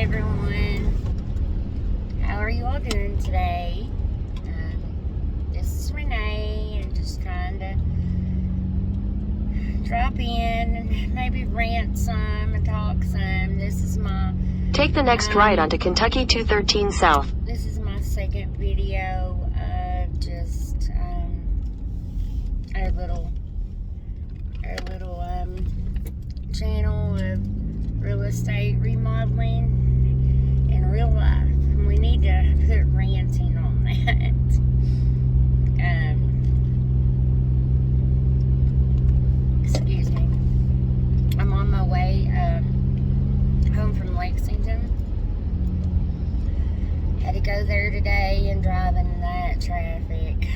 everyone. How are you all doing today? This is Renee, and just trying to drop in and maybe rant some and talk some. This is my Take the next right onto Kentucky 213 South. This is my second video of just our little channel of real estate remodeling in real life, and we need to put ranting on that. Excuse me. I'm on my way home from Lexington. Had to go there today and drive in that traffic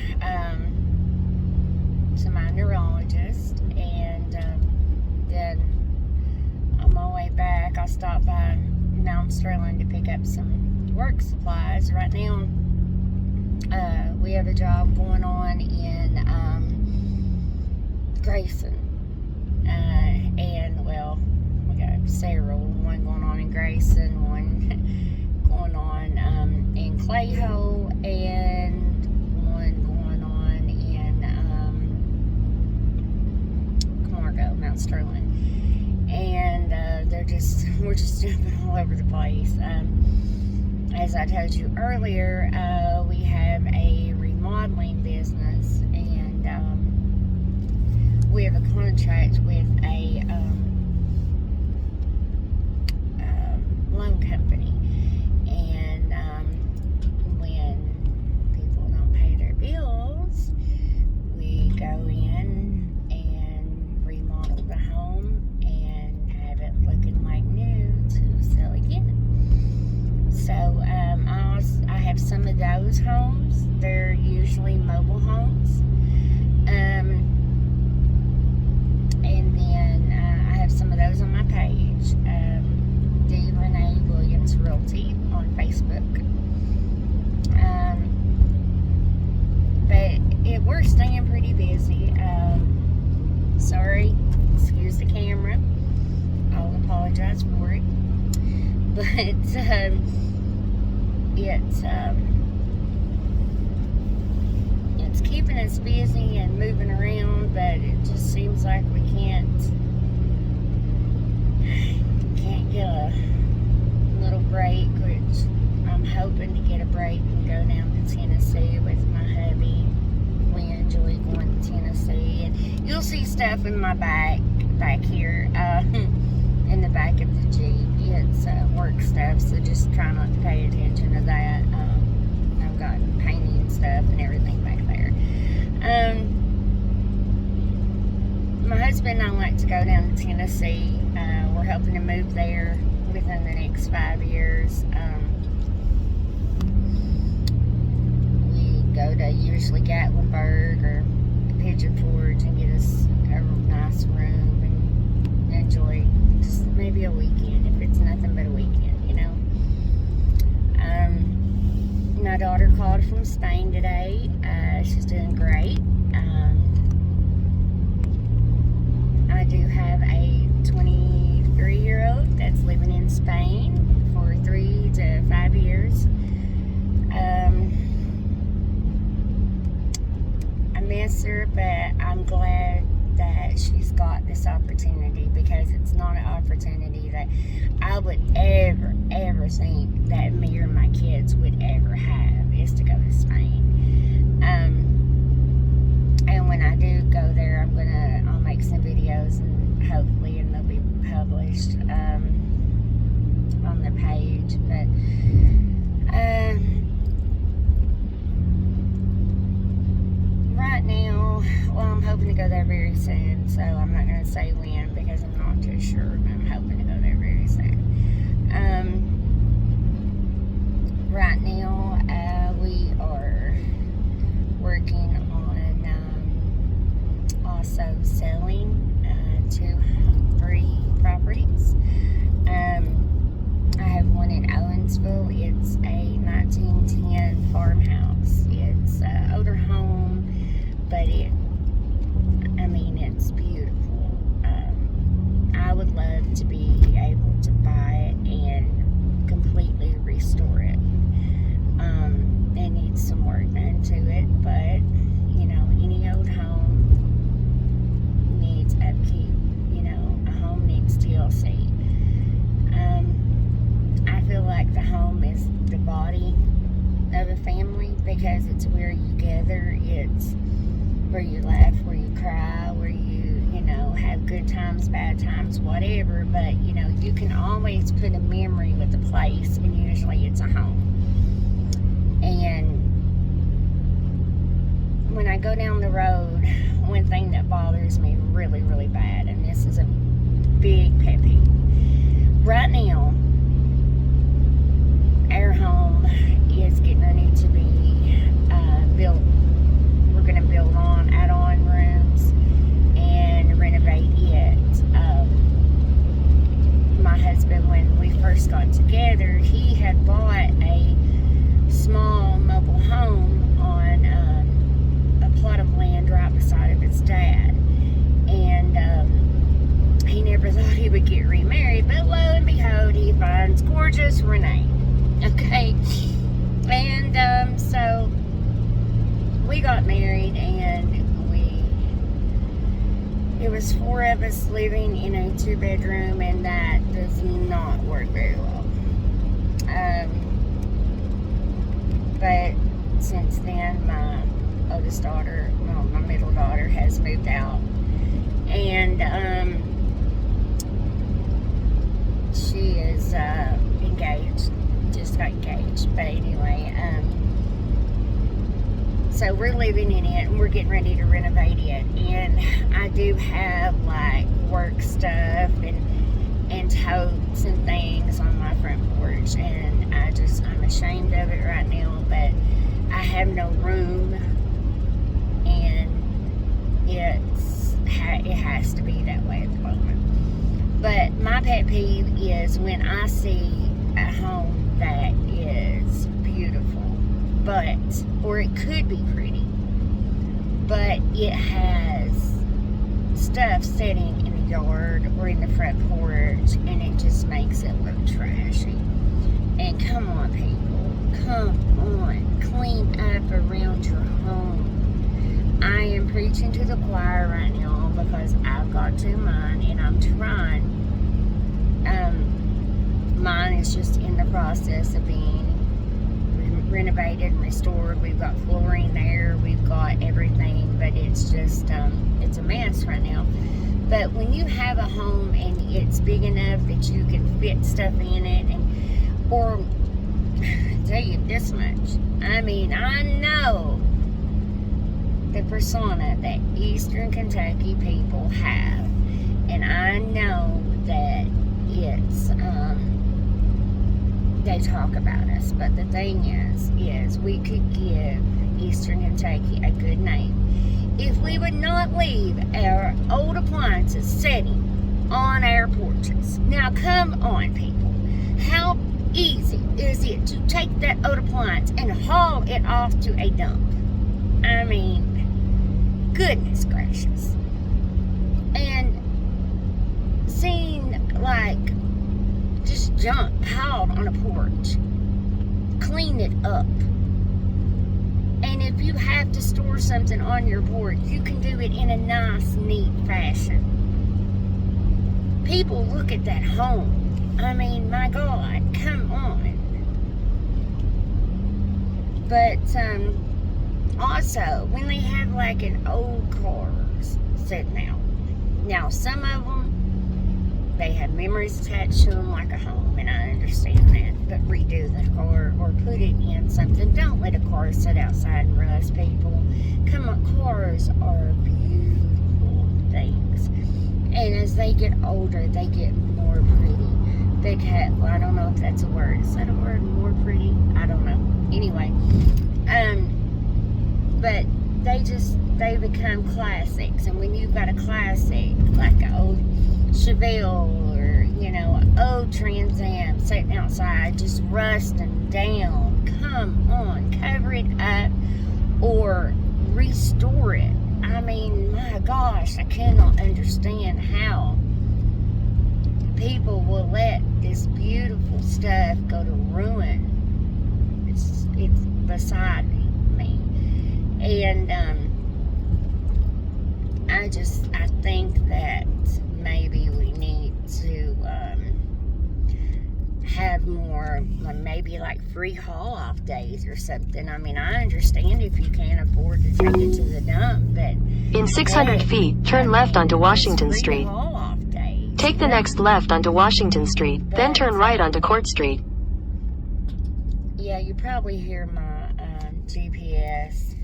to my neurologist, and then on my way back I stopped by Mount Sterling to pick up some work supplies. Right now we have a job going on in Grayson, and well, we got several, one going on in Grayson, one going on in Clayhole, and one going on in Camargo, Mount Sterling. And we're just jumping all over the place. As I told you earlier, we have a remodeling business, and we have a contract with a loan company. And when people don't pay their bills, we go in and remodel the home and have it looking like new to sell again. So I have some of those homes. They're usually mobile homes. And then I have some of those on my page. D. Renee Williams Realty on Facebook. But we're staying pretty busy. Sorry, excuse the camera. I'll apologize for it. But it's keeping us busy and moving around, but it just seems like we can't get a little break, which I'm hoping to get a break and go down to Tennessee with my hubby. We enjoy going to Tennessee, and you'll see stuff in my back here, in the back of the Jeep. It's work stuff, so just try not to pay attention to that. I've got painting stuff and everything back there. My husband and I like to go down to Tennessee. We're hoping to move there within the next 5 years. We go to usually Gatlinburg or Pigeon Forge and get us a nice room and enjoy just maybe a weekend, if it's nothing but a weekend, you know. My daughter called from Spain today. She's doing great. I do have a 23-year-old that's living in Spain for 3 to 5 years. I miss her, but I'm glad that she's got this opportunity, because it's not an opportunity that I would ever think that me or my kids would ever have, is to go to Spain. And when I do go there, I'll make some videos, and hopefully they'll be published on the page. But right now, well, I'm hoping to go there very soon, so I'm not going to say when, because I'm not too sure, but I'm hoping to go there very soon. Right now, we are working on also selling 3 properties. I have one in Owensville. It's a 1910 farmhouse. It's an older home, but it's beautiful. I would love to be able extended body of a family, because it's where you gather, it's where you laugh, where you cry, where you know, have good times, bad times, whatever. But, you know, you can always put a memory with the place, and usually it's a home. And when I go down the road, one thing that bothers me really, really bad, and this is a big pet peeve. Right now, our home is getting ready to be built. We're going to build add-on rooms and renovate it. My husband, when we first got together, he had bought a small mobile home on a plot of land right beside of his dad. And he never thought he would get remarried, but lo and behold, he finds gorgeous Renee. Okay? And so we got married, and it was 4 of us living in a 2-bedroom, and that does not work very well. But since then, my oldest daughter, well, my middle daughter, has moved out, and she is engaged, just got engaged. But anyway, so we're living in it, and we're getting ready to renovate it. And I do have like work stuff and totes and things on my front porch, and I'm ashamed of it right now, but I have no room, and it has to be that way at the moment. But my pet peeve is when I see a home that is beautiful, or it could be pretty, but it has stuff sitting in the yard or in the front porch, and it just makes it look trashy. And come on, people, come on, clean up around your home. I am preaching to the choir right now because I've got 2 mine, and I'm trying. Mine is just in the process of being renovated and restored. We've got flooring there, we've got everything, but it's just it's a mess right now. But when you have a home and it's big enough that you can fit stuff in it, or I'll tell you this much, I mean, I know the persona that Eastern Kentucky people have, and I know that it's they talk about us, but the thing is we could give Eastern Kentucky a good name if we would not leave our old appliances sitting on our porches. Now come on, people, how easy is it to take that old appliance and haul it off to a dump? I mean, goodness gracious. And seeing like just junk piled on a porch, clean it up. And if you have to store something on your porch, you can do it in a nice, neat fashion. People look at that home. I mean, my God, come on. But also, when they have like an old cars sitting out, now some of them, they have memories attached to them like a home, and I understand that. But redo the car or put it in something. Don't let a car sit outside and rust, people. Come on, cars are beautiful things. And as they get older, they get more pretty. Because, well, I don't know if that's a word. Is that a word, more pretty? I don't know. Anyway, but they become classics. And when you've got a classic, like an old Chevelle, or, you know, an old Trans Am sitting outside just rusting down, come on, cover it up or restore it. I mean, my gosh, I cannot understand how people will let this beautiful stuff go to ruin. It's beside me. And I think that maybe we need to have have more, maybe like free haul-off days or something. I mean, I understand if you can't afford to take it to the dump, but In 600 feet, turn left onto Washington Street. Haul-off days. Take the next left onto Washington Street, then turn right onto Court Street. Yeah, you probably hear my GPS.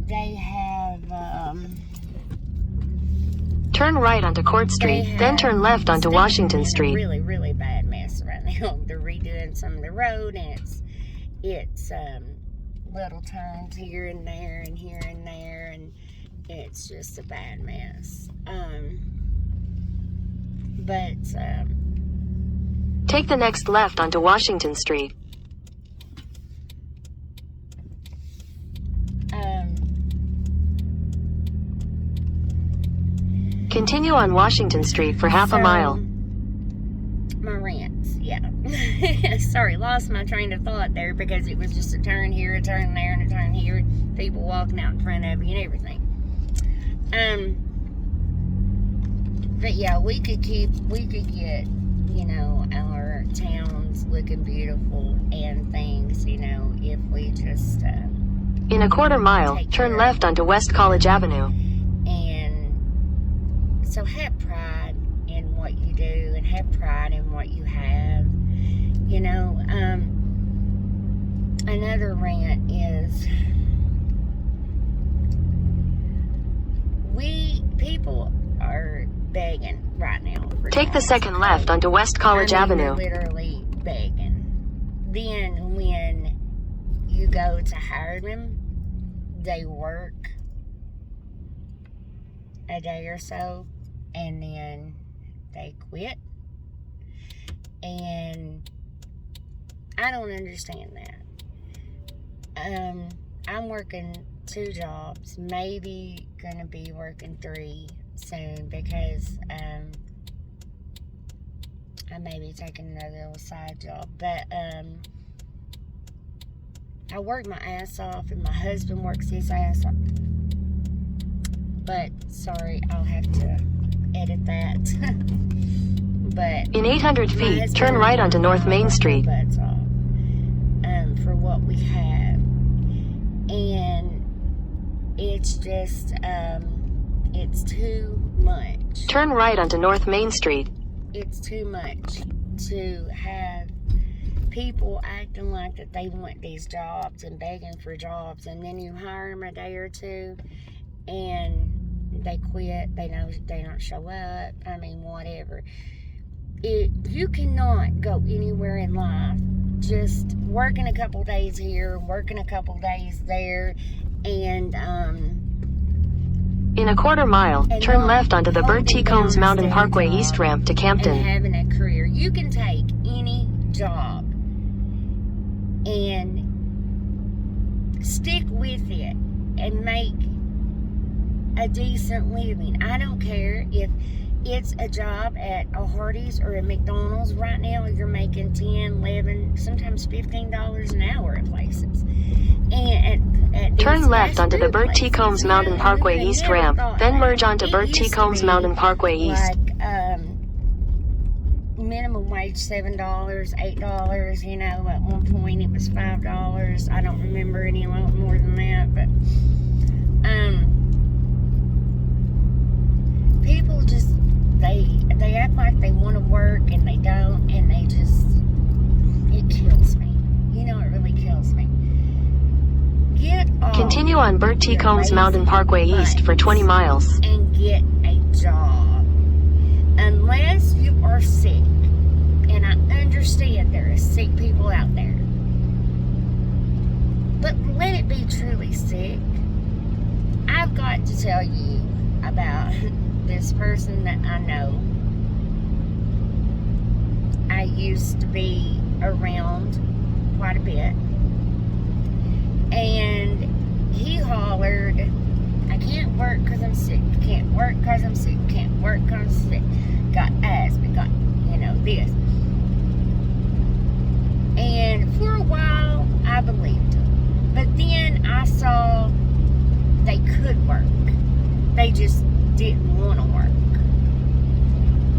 They have, Turn right onto Court Street, then turn left onto Washington Street. Really, really bad mess right now. They're redoing some of the road, and it's little turns here and there and here and there, and it's just a bad mess. Take the next left onto Washington Street. Continue on Washington Street for half a mile. My rants, yeah. Sorry, lost my train of thought there because it was just a turn here, a turn there, and a turn here. People walking out in front of you and everything. But yeah, we could get, you know, our towns looking beautiful and things, you know, if we just In a quarter mile, turn left onto West College Avenue. So have pride in what you do and have pride in what you have. You know, another rant is people are begging right now. Take the second left onto West College Avenue. Literally begging. Then when you go to hire them, they work a day or so, and then they quit. And I don't understand that. I'm working 2 jobs, maybe gonna be working 3 soon because I may be taking another little side job. But I work my ass off, and my husband works his ass off. But sorry, I'll have to edit that. But in 800 feet, turn right onto North Main Street. Butts off, for what we have, and it's just it's too much. Turn right onto North Main Street. It's too much to have people acting like that they want these jobs and begging for jobs, and then you hire them a day or two and they quit. They don't show up. I mean, whatever. You cannot go anywhere in life just working a couple days here, working a couple days there, and in a quarter mile, turn left onto the Bert T. Combs Mountain Parkway East ramp to Campton. And having a career. You can take any job and stick with it and make a decent living. I don't care if it's a job at a Hardee's or a McDonald's. Right now you're making $10, $11, sometimes $15 an hour at places. And at turn left onto the Bert T. Combs Mountain Parkway East ramp, then merge onto Bert T. Combs Mountain Parkway East. Like minimum wage $7, $8, you know, at one point it was $5. I don't remember any more than that, but people just they act like they want to work and they don't, and they just, it kills me. You know, it really kills me. Get off. Continue on Bert T. Combs Mountain Parkway East for 20 miles. And get a job. Unless you are sick, and I understand there are sick people out there, but let it be truly sick. I've got to tell you about this person that I know. I used to be around quite a bit, and he hollered, I can't work because I'm sick, can't work because I'm sick, can't work because I'm sick, got asthma, got, you know, this. And for a while I believed him, but then I saw they could work, they just didn't want to work,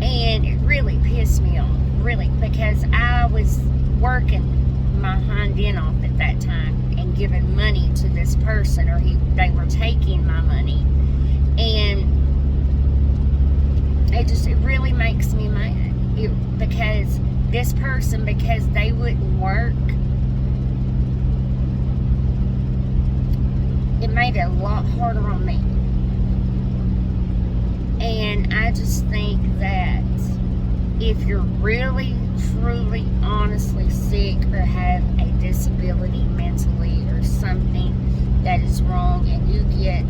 and it really pissed me off really, because I was working my hind end off at that time and giving money to this person, or they were taking my money, and it really makes me mad. Because this person, because they wouldn't work, it made it a lot harder on me. And I just think that if you're really, truly, honestly sick, or have a disability mentally, or something that is wrong, and you get,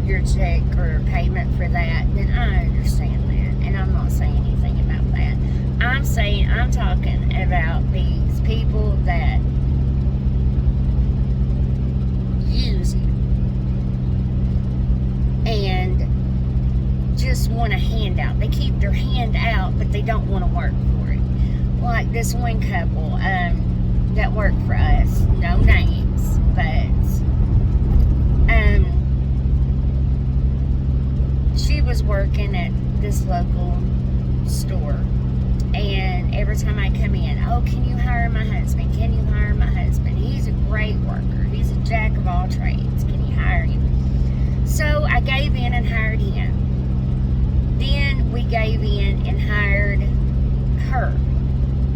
your check or payment for that, then I understand that. And I'm not saying anything about that. I'm talking about these people that use you and just want a handout. They keep their hand out, but they don't want to work for it. Like this one couple that worked for us, no names, but she was working at this local store, and every time I come in, oh, can you hire my husband? Can you hire my husband? He's a great worker. He's a jack of all trades. Can you hire him? So I gave in and hired him. Then we gave in and hired her.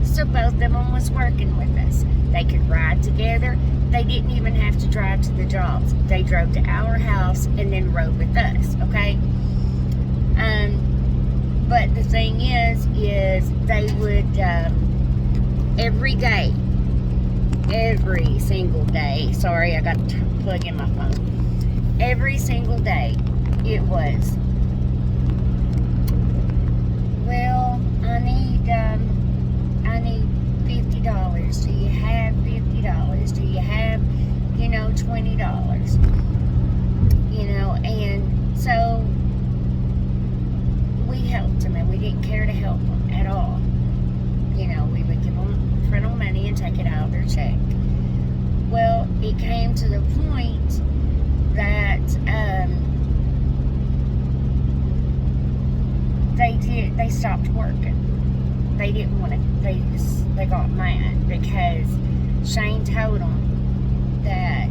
So both of them was working with us. They could ride together. They didn't even have to drive to the jobs. They drove to our house and then rode with us, okay? But the thing is they would, every single day, sorry, I got to plug in my phone. Every single day, it was, well, I need $50. Do you have $50? Do you have, $20? And so we helped them, and we didn't care to help them at all. We would give them rental money and take it out of their check. Well, it came to the point that they stopped working. They didn't want to. They got mad because Shane told them that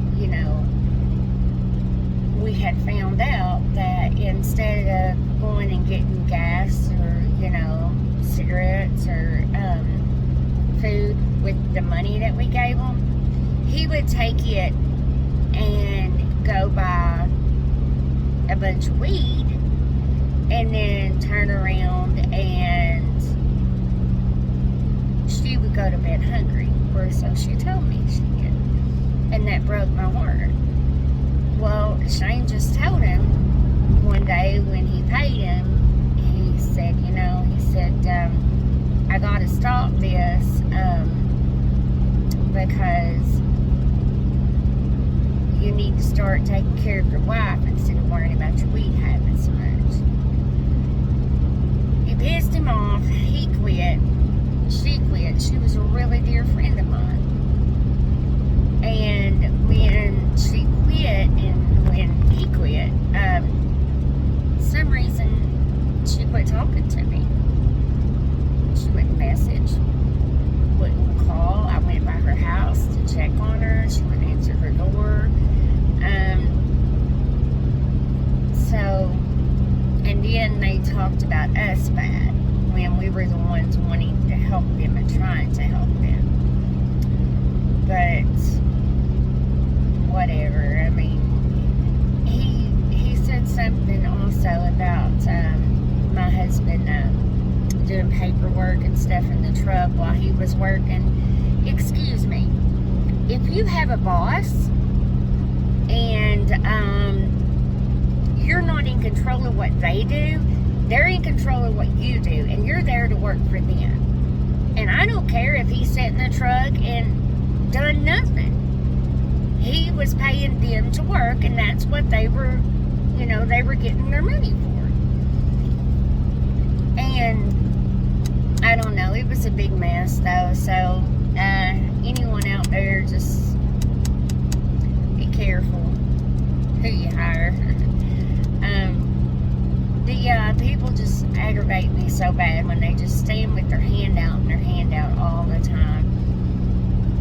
we had found out that instead of going and getting gas or cigarettes or food with the money that we gave him, he would take it and go buy a bunch of weed and then turn around and she would go to bed hungry, or so she told me she did. And that broke my heart. Well, Shane just told him one day when he paid him, he said, I gotta stop this because you need to start taking care of your wife instead of worrying about your weed habits so much. It pissed him off. He quit. She quit. She was a really dear friend of mine. And when she quit and when he quit, some reason she quit talking to me. She wouldn't message, wouldn't call. I went by her house to check on her. She wouldn't answer her door. And then they talked about us bad when we were the ones wanting to help them and trying to help them. But whatever. I mean, he said something also about my husband doing paperwork and stuff in the truck while he was working. Excuse me. If you have a boss and you're not in control of what they do, they're in control of what you do, and you're there to work for them. And I don't care if he sat in the truck and done nothing. He was paying them to work, and that's what they were, they were getting their money for. And I don't know, it was a big mess though. So anyone out there, just be careful who you hire. The people just aggravate me so bad when they just stand with their hand out and their hand out all the time.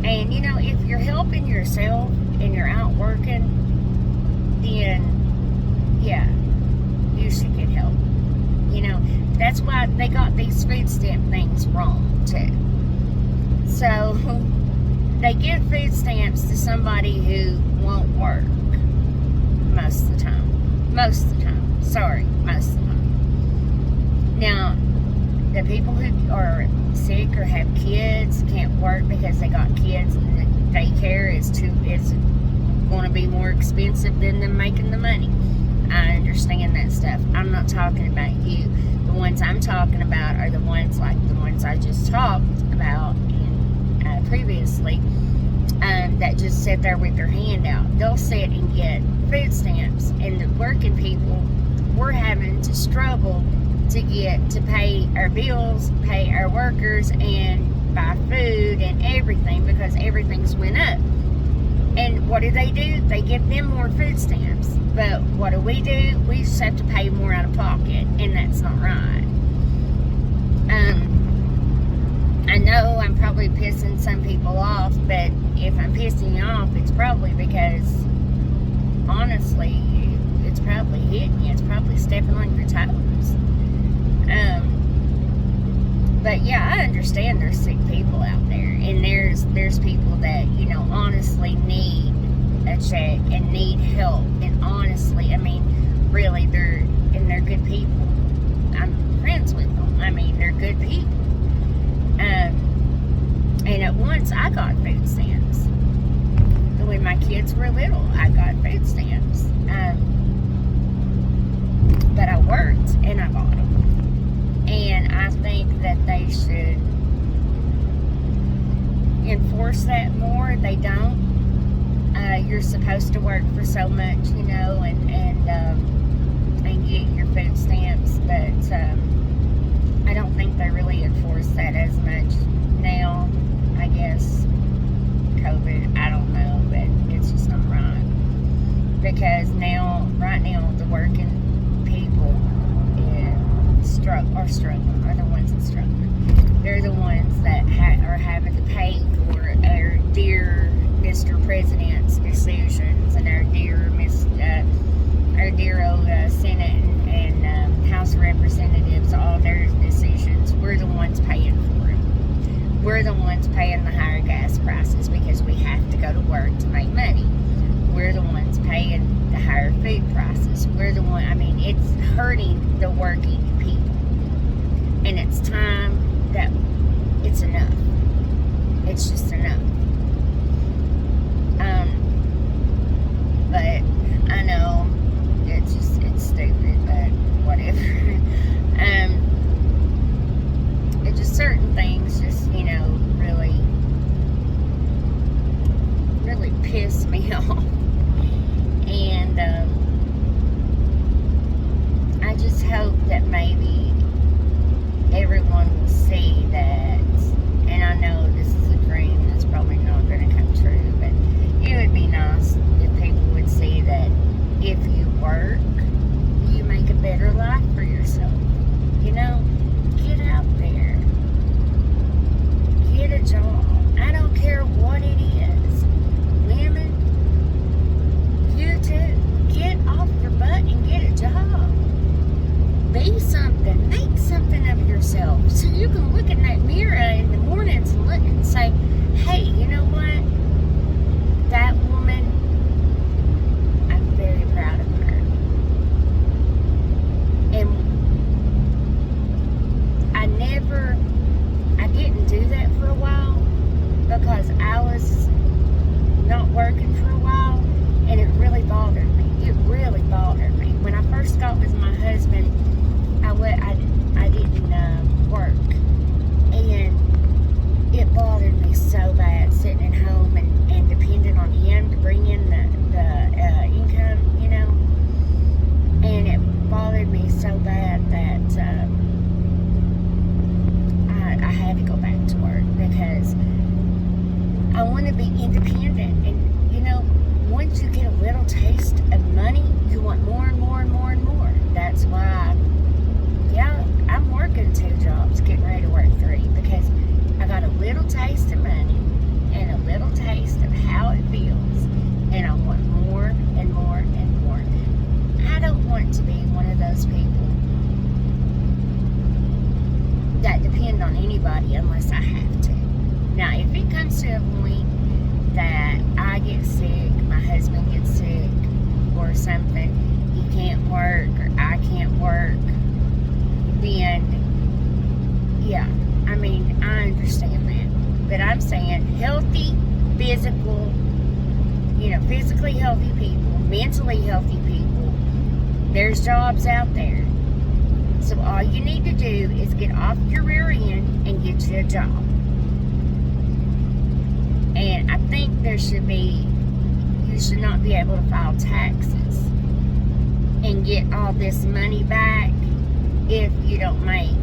And, you know, if you're helping yourself and you're out working, then, yeah, you should get help. You know, that's why they got these food stamp things wrong, too. So, they give food stamps to somebody who won't work most of the time. Most of the time. Sorry, most of the time. Now, the people who are sick or have kids can't work because they got kids and the daycare is going to be more expensive than them making the money. I understand that stuff. I'm not talking about you. The ones I'm talking about are the ones like the ones I just talked about previously, that just sit there with their hand out. They'll sit and get food stamps, and the working people, we're having to struggle to pay our bills, pay our workers, and buy food and everything because everything's went up. And what do? They give them more food stamps. But what do? We just have to pay more out of pocket, and that's not right. I know I'm probably pissing some people off, but if I'm pissing you off, it's probably because, honestly, it's probably hitting you. It's probably stepping on your toes. But yeah, I understand there's sick people out there, and there's people that, you know, honestly need a check and need help, and honestly, I mean, really, they're good people. I'm friends with them. I mean, they're good people. And at once I got food stamps. When my kids were little, I got food stamps. But I worked and I got them. And I think that they should enforce that more. They don't. You're supposed to work for so much, you know, and get your food stamps, but I don't think they really enforce that as much now. I guess COVID, I don't know, but it's just not right. Because right now, the working people are struggling, are the ones that are struggling. They're the ones that are having to pay for our dear Mr. President's decisions and our dear old Senate and House of Representatives, all their decisions. We're the ones paying for it. We're the ones paying the higher gas prices because we have to go to work to make money. We're the ones paying the higher food prices. I mean, it's hurting the working people. And it's time that it's enough. It's just enough. But I know it's stupid, but whatever. It just certain things just, you know, really piss me off. And I just hope that maybe everyone will see that, and I know this is a dream that's probably not going to come true, but it would be nice if people would see that if you work, you make a better life for yourself. You know, get out there. Get a job. I don't care what it is. Women, you too. Get off your butt and get a job. Be something. Make something of yourself. So you can look in that mirror in the mornings and look and say, hey, you know what? That woman, I'm very proud of her. And I didn't do that for a while because I was not working for a while, and it really bothered me. It really bothered me. When I first got with my husband, I didn't work, and it bothered me so bad sitting at home and depending on him to bring in the income, you know. And it bothered me so bad that I had to go back to work because I want to be independent. And you know, once you get a little taste of money, you want more and more and more and more. That's why, yeah, I'm working 2 jobs, getting ready to work 3 because I got a little taste of money and a little taste of how it feels, and I want more and more and more. I don't want to be one of those people that depend on anybody unless I have to. Now, if it comes to a point that I get sick, my husband gets sick, or something, he can't work, or I can't work, then, yeah, I mean, I understand that. But I'm saying healthy, physical, physically healthy people, mentally healthy people, there's jobs out there. So all you need to do is get off your rear end and get you a job. And I think you should not be able to file taxes and get all this money back if you don't make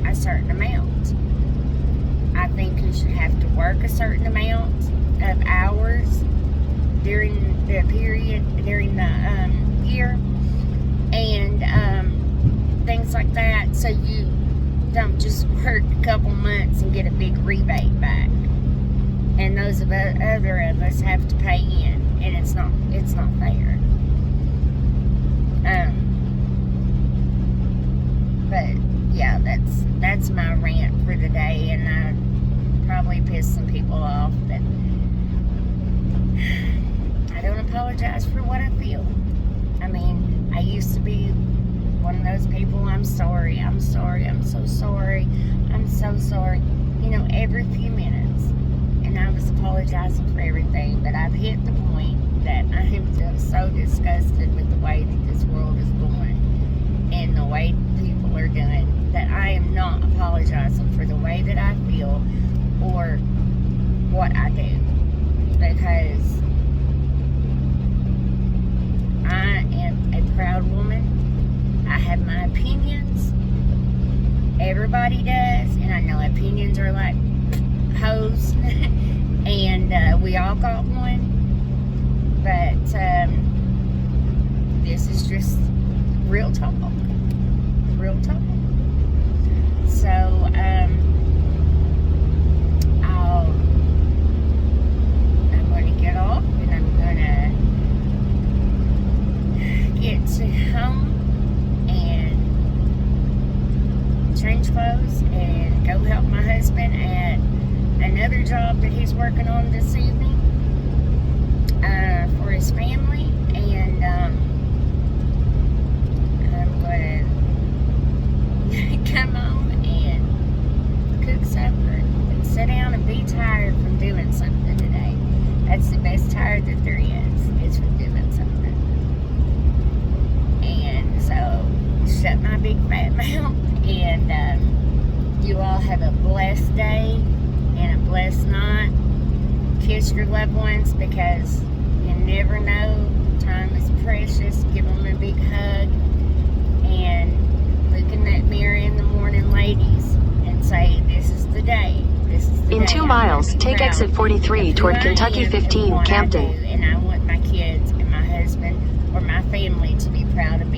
a certain amount. I think you should have to work a certain amount of hours during the period, during the year, and things like that, so you don't just work a couple months and get a big rebate back. And those other of us have to pay in, and it's not fair. But yeah, that's my rant for the day, and I probably pissed some people off, but I don't apologize for what I feel. I mean, I used to be one of those people, I'm sorry, I'm so sorry, I'm so sorry, every few minutes. And I was apologizing for everything, but I've hit the point that I am just so disgusted with the way that this world is going and the way people are doing, that I am not apologizing for the way that I feel or what I do, because I am a proud woman. I have my opinions. Everybody does, and I know opinions are like hoes, and we all got one, but this is just real talk. So I'm going to get off, and I'm going to get to home and change clothes and go help my husband at another job that he's working on this evening for his family, and I'm going to come home and cook supper and sit down and be tired from doing something today. That's the best tired that there is from doing something. And so shut my big fat mouth, and you all have a blessed day and a blessed night. Kiss your loved ones, because you never know. Time is precious. Give them a big hug, and look in that mirror in the morning, ladies, and say, this is the day. In 2 miles, take exit 43 toward Kentucky 15, Campton. And I want my kids and my husband or my family to be proud of